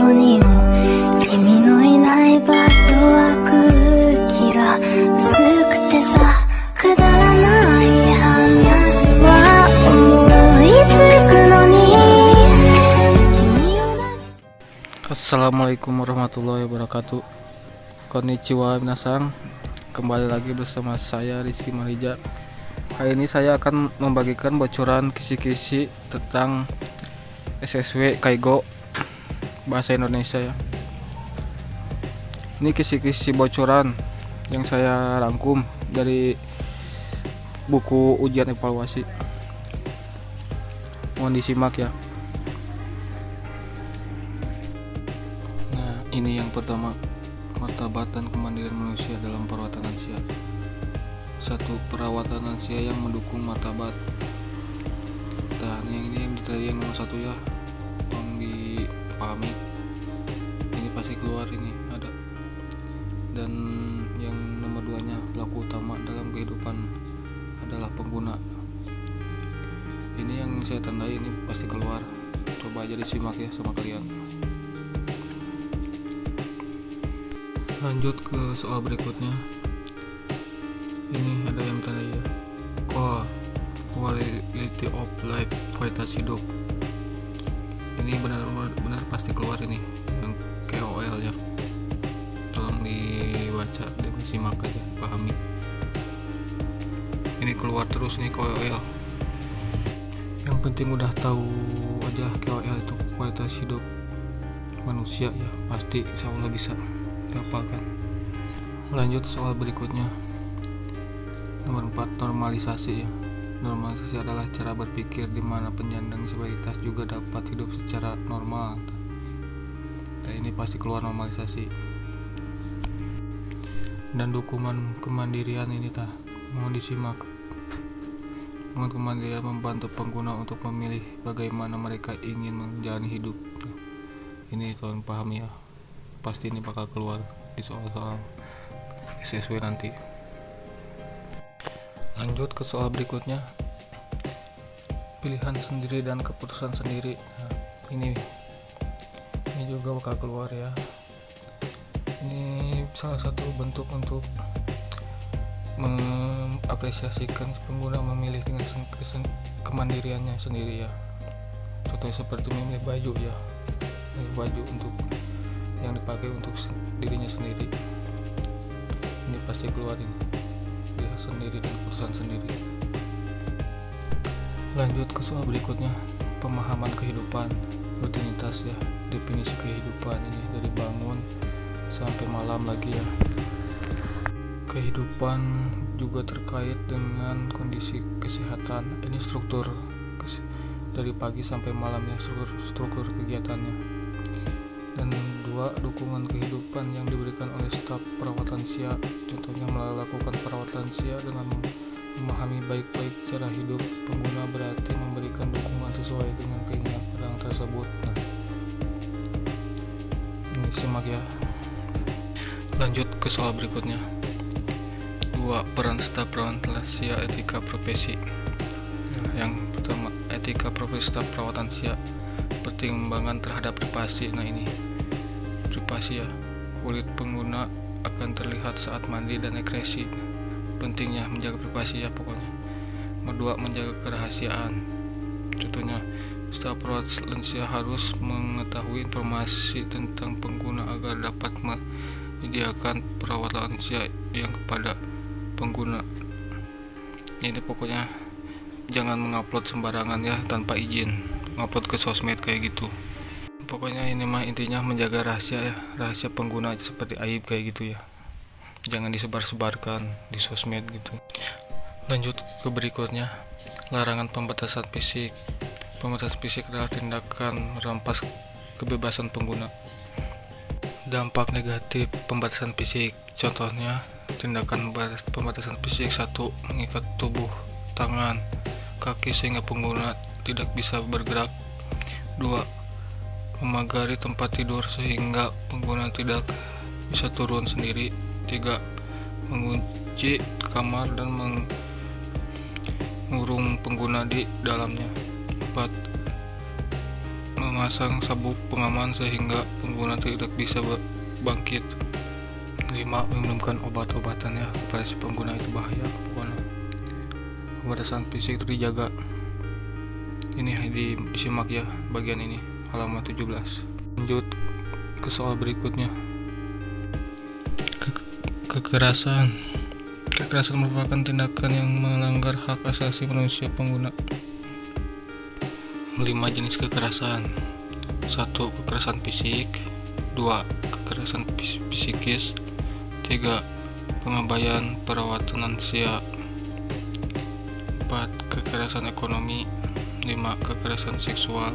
こにも君のいない場所は空気が薄くてさ、くだらない話は思いつくのに君を抱き。 Assalamualaikum warahmatullahi wabarakatuh. Konnichiwa minasang. Kembali lagi bersama saya Rizky Marija. Hari ini saya akan membagikan bocoran kisi-kisi tentang SSW Kaigo bahasa Indonesia ya. Ini kisi-kisi bocoran yang saya rangkum dari buku ujian evaluasi. Mohon disimak ya. Nah, ini yang pertama, martabat dan kemandirian manusia dalam perawatan lansia. 1. Perawatan lansia yang mendukung martabat. Nah, ini yang diteliti yang nomor 1 ya, tolong dipahami. Ini pasti keluar ini ada. Dan yang nomor 2 nya, pelaku utama dalam kehidupan adalah pengguna. Ini yang saya tandai, ini pasti keluar. Coba aja disimak ya sama kalian. Lanjut ke soal berikutnya. Ini ada yang tanda ya, quality of life, kualitas hidup. Ini benar-benar pasti keluar ini yang KOL ya. Tolong dibaca dan disimak aja, pahami. Ini keluar terus nih KOL. Yang penting udah tahu aja KOL itu kualitas hidup manusia ya, pasti insya Allah bisa dihafalkan. Lanjut soal berikutnya. Nomor 4, normalisasi ya. Normalisasi adalah cara berpikir di mana penyandang disabilitas juga dapat hidup secara normal. Nah, ini pasti keluar normalisasi. Dan dukungan kemandirian ini mohon disimak. Dukungan kemandirian membantu pengguna untuk memilih bagaimana mereka ingin menjalani hidup. Nah, ini tolong pahami ya. Pasti ini bakal keluar di soal-soal SSW nanti. Lanjut ke soal berikutnya, pilihan sendiri dan keputusan sendiri. Nah, ini juga bakal keluar ya. Ini salah satu bentuk untuk mengapresiasikan pengguna memilih dengan kemandiriannya sendiri ya. Contohnya seperti memilih baju ya, baju untuk yang dipakai untuk dirinya sendiri. Ini pasti keluar ini, dia sendiri dan keputusan sendiri. Lanjut ke soal berikutnya, pemahaman kehidupan, rutinitas ya. Definisi kehidupan ini dari bangun sampai malam lagi ya. Kehidupan juga terkait dengan kondisi kesehatan. Ini struktur dari pagi sampai malam ya, struktur kegiatannya. Dan 2, dukungan kehidupan yang diberikan oleh staf perawatan lansia. Contohnya melakukan perawatan lansia dengan memahami baik-baik cara hidup pengguna, berarti memberikan dukungan sesuai dengan keinginan orang tersebut. Nah, ini simak ya. Lanjut ke soal berikutnya. 2. Peran staf perawatan lansia, etika profesi. Nah, yang pertama, etika profesi staf perawatan lansia, pertimbangan terhadap privasi. Nah, ini privasi ya, kulit pengguna akan terlihat saat mandi dan ekresi. Pentingnya menjaga privasi ya pokoknya. Nomor 2, menjaga kerahasiaan. Contohnya, staf perawatan lansia harus mengetahui informasi tentang pengguna agar dapat menyediakan perawatan lansia yang kepada pengguna. Ini pokoknya jangan mengupload sembarangan ya, tanpa izin ngupload ke sosmed kayak gitu. Pokoknya ini mah intinya menjaga rahasia ya, rahasia pengguna aja, seperti aib kayak gitu ya. Jangan disebar-sebarkan di sosmed gitu. Lanjut ke berikutnya, larangan pembatasan fisik. Pembatasan fisik adalah tindakan merampas kebebasan pengguna. Dampak negatif pembatasan fisik. Contohnya, tindakan pembatasan fisik: 1. Mengikat tubuh, tangan, kaki sehingga pengguna tidak bisa bergerak. 2. Memagari tempat tidur sehingga pengguna tidak bisa turun sendiri. 3. Mengunci kamar dan mengurung pengguna di dalamnya. 4. memasang sabuk pengaman sehingga pengguna tidak bisa bangkit. 5. Meminumkan obat-obatan ya kepada si pengguna, itu bahaya pokoknya. Pembatasan fisik itu dijaga. Ini disimak ya bagian ini halaman 17. Lanjut ke soal berikutnya. Kekerasan merupakan tindakan yang melanggar hak asasi manusia pengguna. 5 jenis kekerasan. 1. Kekerasan fisik. 2. Kekerasan psikis. 3. Pengabaian perawatan lansia. 4. Kekerasan ekonomi. 5. Kekerasan seksual.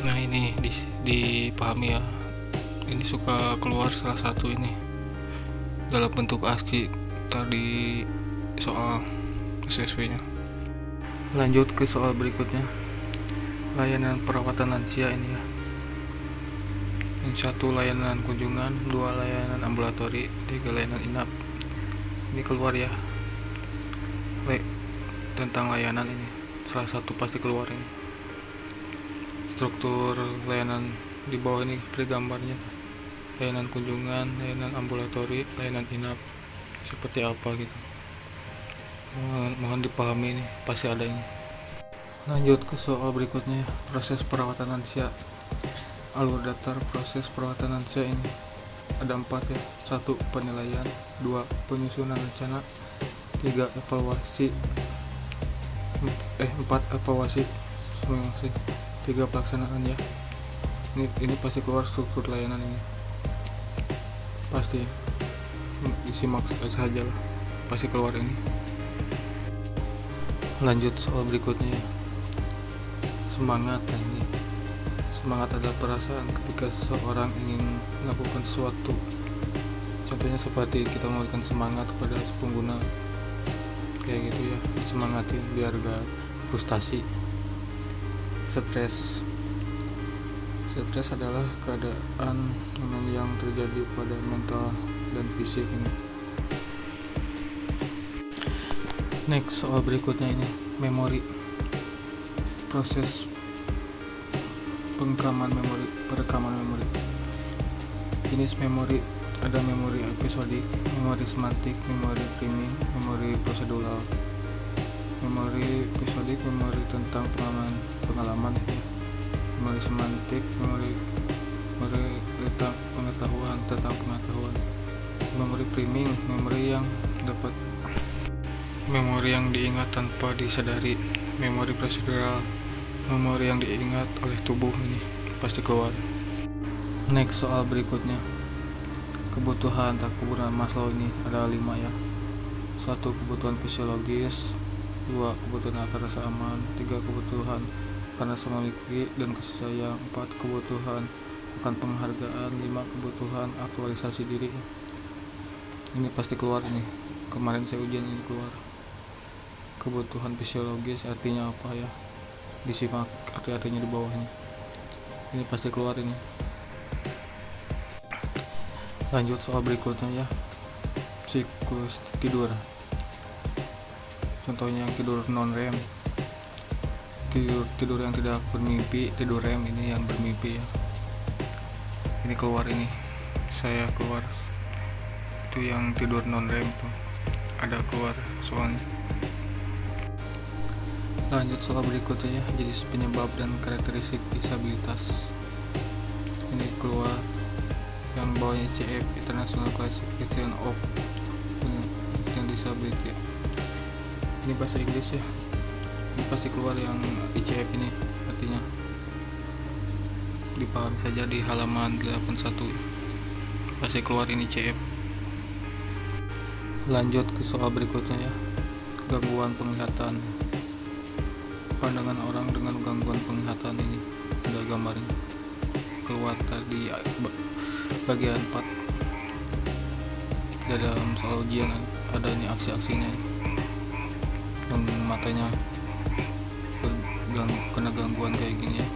Nah ini dipahami ya, ini suka keluar salah satu ini dalam bentuk ASCII tadi soal SSW nya. Lanjut ke soal berikutnya, layanan perawatan lansia ini ya. Yang 1 layanan kunjungan, 2 layanan ambulatori, 3 layanan inap. Ini keluar ya tentang layanan ini, salah satu pasti keluar ini. Struktur layanan di bawah ini seperti gambarnya, layanan kunjungan, layanan ambulatori, layanan inap seperti apa gitu. Mohon dipahami, ini pasti ada ini. Lanjut ke soal berikutnya, proses perawatan lansia. Alur datar proses perawatan lansia ini ada 4 ya. 1. Penilaian. 2. Penyusunan rencana. 3. Evaluasi. 4. Evaluasi. 3. Pelaksanaan ya. Ini pasti keluar struktur layanan ini, pasti disimak saja lah, pasti keluar ini. Lanjut soal berikutnya, semangat. Ini semangat adalah perasaan ketika seseorang ingin melakukan sesuatu. Contohnya seperti kita memberikan semangat kepada pengguna kayak gitu ya, disemangatin biar gak frustasi. Stres adalah keadaan yang terjadi pada mental dan fisik ini. Next, soal berikutnya ini memori. Proses perekaman memori. Jenis memori ada memori episodik, memori semantik, memori priming, memori prosedural. Memori episodik, memori tentang pengalaman ya. Memori semantik, memori tentang pengetahuan. Memori priming, memori yang diingat tanpa disadari. Memori prosedural, memori yang diingat oleh tubuh, ini pasti keluar. Next, soal berikutnya, kebutuhan Maslow ini ada 5 ya. 1. Kebutuhan fisiologis. 2. Kebutuhan akan rasa aman. 3. Kebutuhan karena memiliki dan kasih sayang. 4. Kebutuhan akan penghargaan. 5. Kebutuhan aktualisasi diri. Ini pasti keluar ini, kemarin saya ujian ini keluar. Kebutuhan fisiologis artinya apa ya, disimak artinya di bawahnya, ini pasti keluar ini. Lanjut soal berikutnya ya, siklus tidur. Contohnya yang tidur non REM, tidur yang tidak bermimpi. Tidur REM ini yang bermimpi ya, ini keluar ini, saya keluar itu yang tidur non REM tuh ada keluar soalnya. Lanjut soal berikutnya ya, jenis penyebab dan karakteristik disabilitas. Ini keluar yang bawahnya CF, International Classification of Disability. Ini bahasa Inggris ya, ini pasti keluar yang ICF ini, artinya dipahami saja di halaman 81, pasti keluar ini CF. Lanjut ke soal berikutnya ya, gangguan penglihatan. Pandangan orang dengan gangguan penglihatan, ini ada gambarnya keluar tadi bagian 4 dalam soal ujian. Ada ini aksi-aksinya yang matanya kena gangguan kayak gini ya,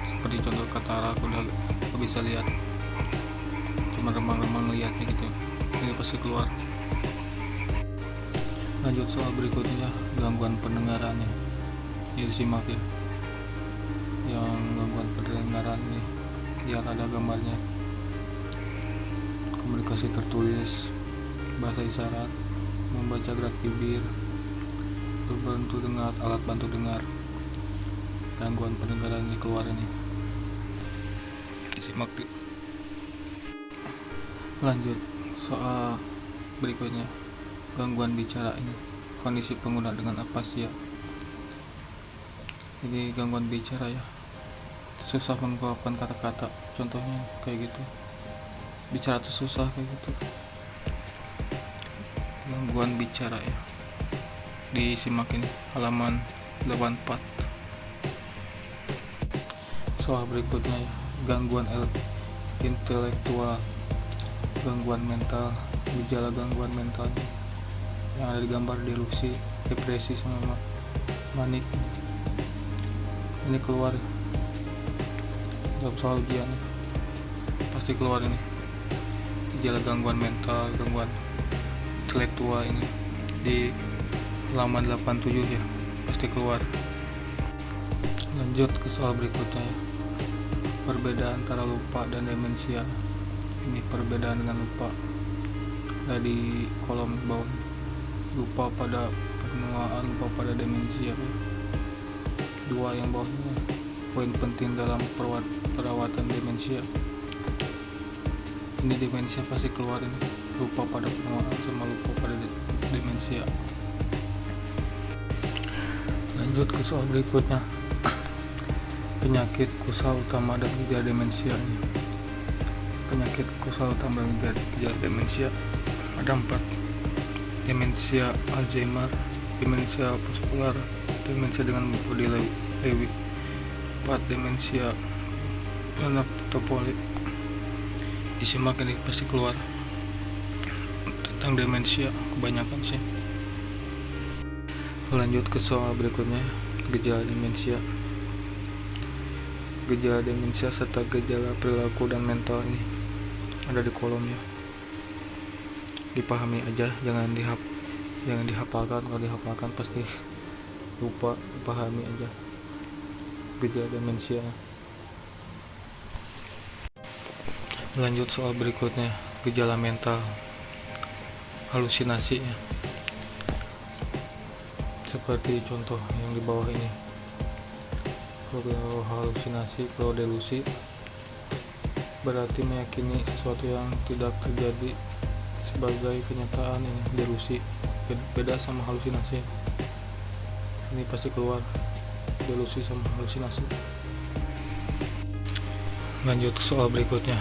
seperti contoh katarak, udah gak bisa lihat, cuma remang-remang lihatnya gitu, ini pasti keluar. Lanjut soal berikutnya, gangguan pendengarannya, ya disimak ya. yang gangguan pendengaran nih, lihat ada gambarnya. Komunikasi tertulis, bahasa isyarat, membaca gerak bibir, berbantu dengar, alat bantu dengar. Gangguan pendengaran ini keluar ini. Simak lanjut soal berikutnya, gangguan bicara ini, kondisi pengguna dengan afasia. Jadi gangguan bicara ya, susah mengungkapkan kata-kata, contohnya kayak gitu, bicara tuh susah kayak gitu. Gangguan bicara ya, disimakin halaman 84. Soal berikutnya ya, gangguan intelektual, gangguan mental, gejala gangguan mental yang ada di gambar delusi, depresi sama manik. Ini keluar dalam soal ujian, pasti keluar ini gejala gangguan mental, gangguan intelektual ini di halaman 87 ya, pasti keluar. Lanjut ke soal berikutnya ya, perbedaan antara lupa dan demensia. Ini perbedaan dengan lupa ada di kolom bawah. Lupa pada penuaan, lupa pada demensia ya. Dua yang bawahnya, poin penting dalam perawatan demensia. Ini demensia pasti keluar ini, lupa pada penuaan sama lupa pada demensia. Lanjut ke soal berikutnya, penyakit kusal utama dan gejala demensia ini. Penyakit kusal utama dan gejala demensia ada 4: demensia Alzheimer, demensia vaskular, demensia dengan body Lewy, 4 demensia melanopolik. Disimak ini pasti keluar tentang demensia kebanyakan sih. Lanjut ke soal berikutnya, gejala demensia. Gejala demensia serta gejala perilaku dan mental ini ada di kolomnya. Dipahami aja, jangan dihafalkan. Kalau dihafalkan pasti lupa. Pahami aja gejala demensia. Lanjut soal berikutnya, gejala mental, halusinasi ya. Seperti contoh yang di bawah ini. Kalau halusinasi, kalau delusi berarti meyakini sesuatu yang tidak terjadi sebagai kenyataan. Ini delusi, beda sama halusinasi. Ini pasti keluar delusi sama halusinasi. Lanjut soal berikutnya,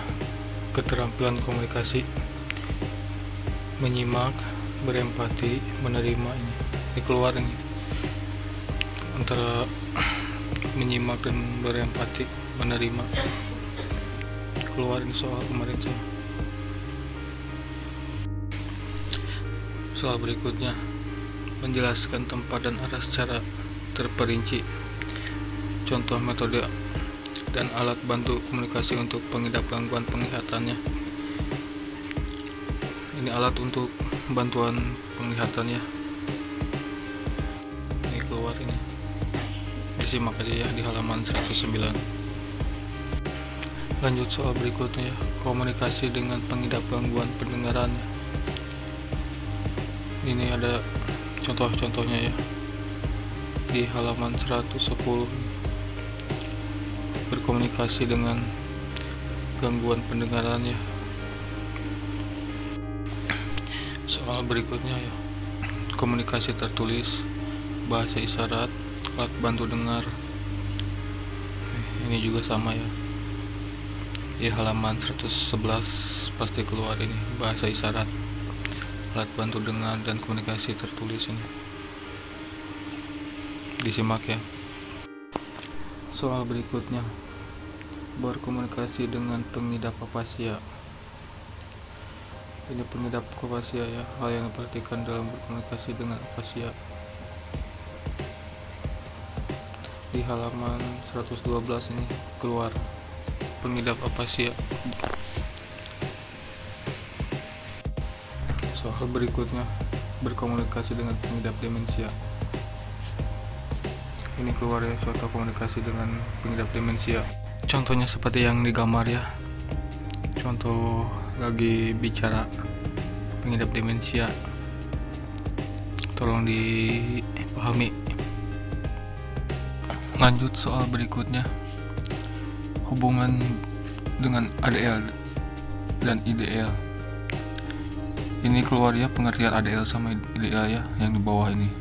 keterampilan komunikasi, menyimak, berempati, menerima. Ini keluar ini antara menyimak dan berempati, menerima. Keluar ini soal kemarin saya. Soal berikutnya, menjelaskan tempat dan arah secara terperinci. Contoh metode dan alat bantu komunikasi untuk pengidap gangguan penglihatannya. Ini alat untuk bantuan penglihatannya. Ini keluar ini. Disimak aja ya di halaman 109. Lanjut soal berikutnya, komunikasi dengan pengidap gangguan pendengaran. Ini ada contoh-contohnya ya di halaman 110. Berkomunikasi dengan gangguan pendengaran ya. Soal berikutnya ya, komunikasi tertulis, bahasa isyarat, alat bantu dengar. Ini juga sama ya, di halaman 111 pasti keluar ini, bahasa isyarat, alat bantu dengar dan komunikasi tertulis ini. Disimak ya. Soal berikutnya, berkomunikasi dengan pengidap afasia. Ini pengidap afasia ya, hal yang diperhatikan dalam berkomunikasi dengan afasia. Di halaman 112 ini keluar pengidap afasia. Soal berikutnya, berkomunikasi dengan pengidap demensia. ini keluar ya, suatu komunikasi dengan pengidap demensia. Contohnya seperti yang digambar ya, contoh lagi bicara pengidap demensia, tolong dipahami. Lanjut soal berikutnya, hubungan dengan ADL dan IDL. Ini keluar ya pengertian ADL sama IDL ya, yang di bawah ini.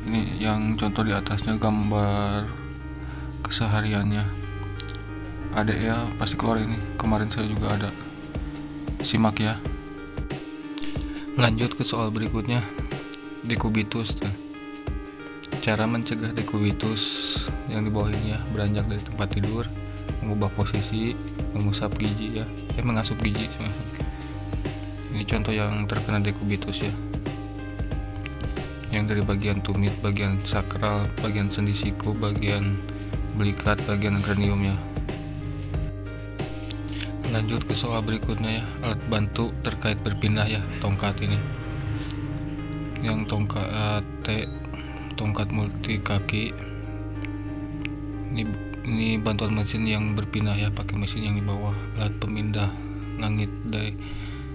Ini yang contoh di atasnya gambar kesehariannya. ADL pasti keluar ini. Kemarin saya juga ada. Simak ya. Lanjut ke soal berikutnya, dekubitus. Cara mencegah dekubitus yang di bawah ini ya, beranjak dari tempat tidur, mengubah posisi, mengusap gigi ya, mengasup gigi. Ini contoh yang terkena dekubitus ya, yang dari bagian tumit, bagian sakral, bagian sendi siku, bagian belikat, bagian kranium ya. Lanjut ke soal berikutnya ya, alat bantu terkait berpindah ya, tongkat ini, yang tongkat multi kaki. Ini bantuan mesin yang berpindah ya, pakai mesin yang di bawah, alat pemindah langit dari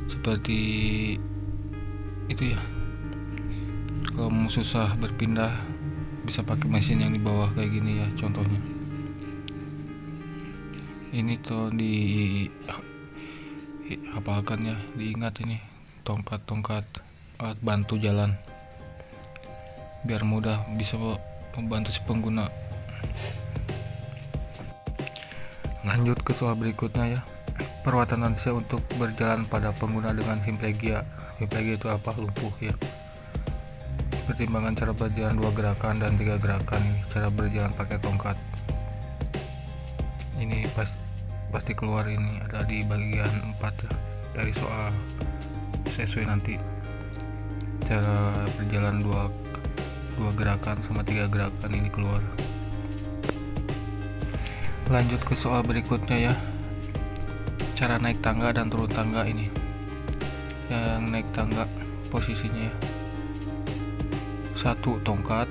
seperti itu ya. Kalau mau susah berpindah bisa pakai mesin yang di bawah kayak gini ya, contohnya. Ini tuh hafalkan ya, diingat ini tongkat alat bantu jalan biar mudah bisa membantu si pengguna. Lanjut ke soal berikutnya ya, perawatan lansia untuk berjalan pada pengguna dengan hemiplegia. Hemiplegia itu apa? Lumpuh ya. Pertimbangan cara berjalan 2 gerakan dan 3 gerakan. Ini cara berjalan pakai tongkat. Ini pasti keluar, ini ada di bagian 4 ya, dari soal sesuai nanti. Cara berjalan 2 gerakan sama 3 gerakan ini keluar. Lanjut ke soal berikutnya ya, cara naik tangga dan turun tangga. Ini yang naik tangga posisinya ya, 1 tongkat,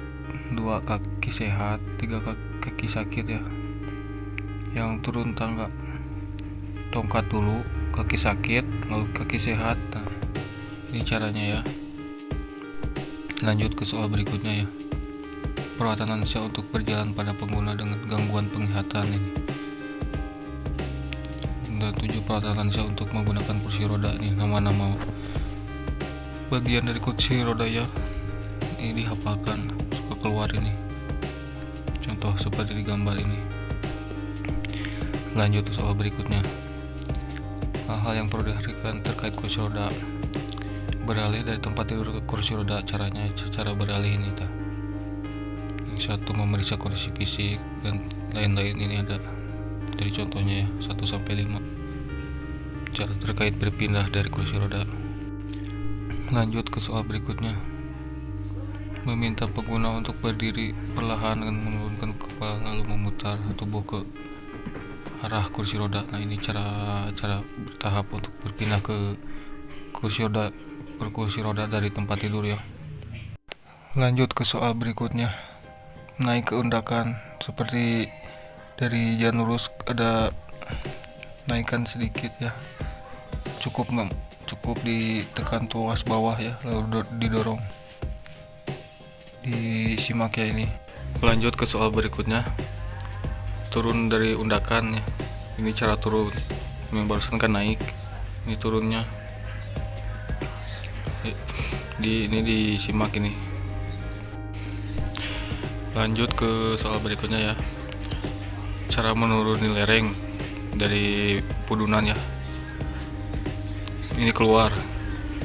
2 kaki sehat, 3 kaki sakit ya. Yang turun tangga, tongkat dulu, kaki sakit, lalu kaki sehat. Nah, ini caranya ya. Lanjut ke soal berikutnya ya, perawatan lansia untuk berjalan pada pengguna dengan gangguan penglihatan. Ini 7 perawatan lansia untuk menggunakan kursi roda. Ini nama-nama bagian dari kursi roda ya, ini dihafalkan, suka keluar ini, contoh seperti di gambar ini. Lanjut ke soal berikutnya, hal-hal yang perlu diperhatikan terkait kursi roda. Beralih dari tempat tidur ke kursi roda, caranya cara beralih ini dah. Yang 1 memeriksa kondisi fisik dan lain-lain, ini ada dari contohnya ya, 1-5 cara terkait berpindah dari kursi roda. Lanjut ke soal berikutnya, meminta pengguna untuk berdiri perlahan dengan menurunkan kepala lalu memutar tubuh ke arah kursi roda. Nah, ini cara bertahap untuk berpindah ke kursi roda dari tempat tidur ya. Lanjut ke soal berikutnya, naik ke undakan, seperti dari jalan lurus ada naikkan sedikit ya, cukup ditekan tuas bawah ya, lalu didorong. Disimak ya ini. Lanjut ke soal berikutnya, turun dari undakan ya. Ini cara turun, yang barusan kan naik, ini turunnya. Ini disimak ini. Lanjut ke soal berikutnya ya, cara menuruni lereng dari pudunan ya. Ini keluar,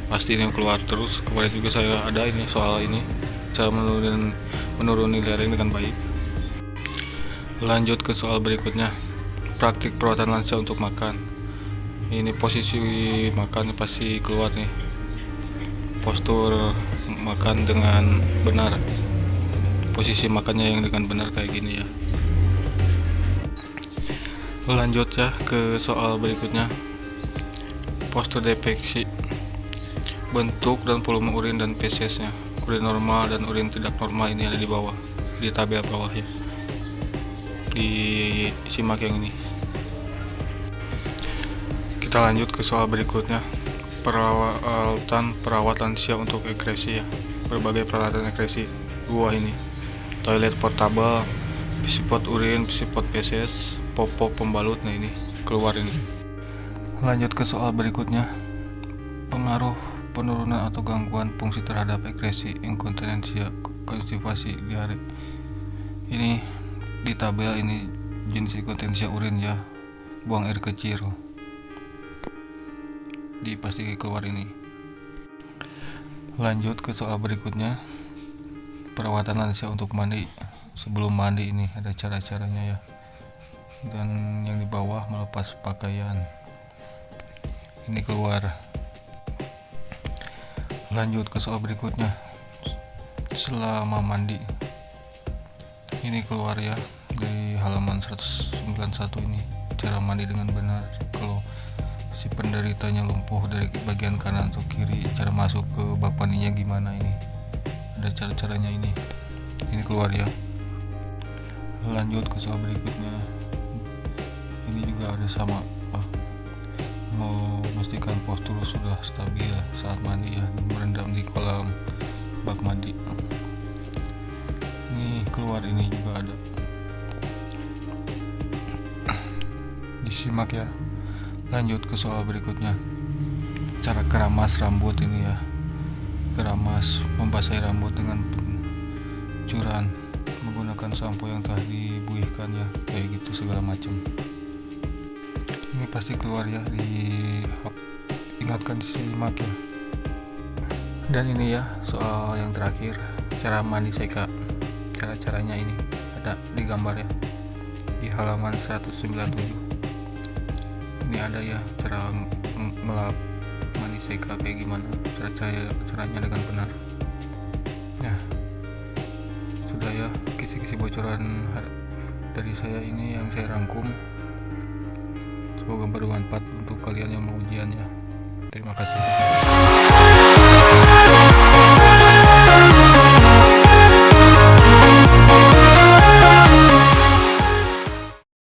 pasti ini keluar terus. Kemarin juga saya ada ini soal ini, cara menuruni lereng dengan baik. Lanjut ke soal berikutnya, praktik perawatan lansia untuk makan. Ini posisi makan pasti keluar nih, postur makan dengan benar, posisi makannya yang dengan benar kayak gini ya. Lanjut ya ke soal berikutnya, postur deteksi bentuk dan volume urin dan fesesnya. Urin normal dan urin tidak normal ini ada di bawah. di tabel bawah ya, disimak yang ini. Kita lanjut ke soal berikutnya, perawat lansia untuk ekresi ya. Berbagai peralatan ekresi gua ini: toilet portable, pisipot urin, pisipot feses, popok pembalut. Nah ini keluar ini. Lanjut ke soal berikutnya, pengaruh penurunan atau gangguan fungsi terhadap ekresi, inkontinensia, konstipasi, diare. Ini di tabel ini jenis inkontinensia urin ya, buang air kecil. Pasti keluar ini. Lanjut ke soal berikutnya, perawatan lansia untuk mandi. Sebelum mandi ini ada cara-caranya ya. Dan yang di bawah melepas pakaian. Ini keluar. Lanjut ke soal berikutnya, selama mandi. Ini keluar ya dari halaman 191 ini, cara mandi dengan benar. Kalau si penderitanya lumpuh dari bagian kanan atau kiri, cara masuk ke bak mandinya gimana, ini ada cara-caranya ini keluar ya. Lanjut ke soal berikutnya, ini juga ada sama, memastikan postur sudah stabil saat mandi ya, merendam di kolam bak mandi. Ini keluar, ini juga ada, disimak ya. Lanjut ke soal berikutnya, cara keramas rambut ini ya. Keramas, membasahi rambut dengan curan menggunakan sampo yang telah dibuihkan ya, kayak gitu segala macam. Ini pasti keluar ya, diingatkan, disimak ya. Dan ini ya soal yang terakhir, cara mandi seka. Cara-caranya ini ada di gambar ya, di halaman 197. Ini ada ya cara melap mandi seka kayak gimana, caranya dengan benar. Nah, sudah ya kisi-kisi bocoran dari saya ini yang saya rangkum. Semoga bermanfaat untuk kalian yang mau ujian ya. Terima kasih.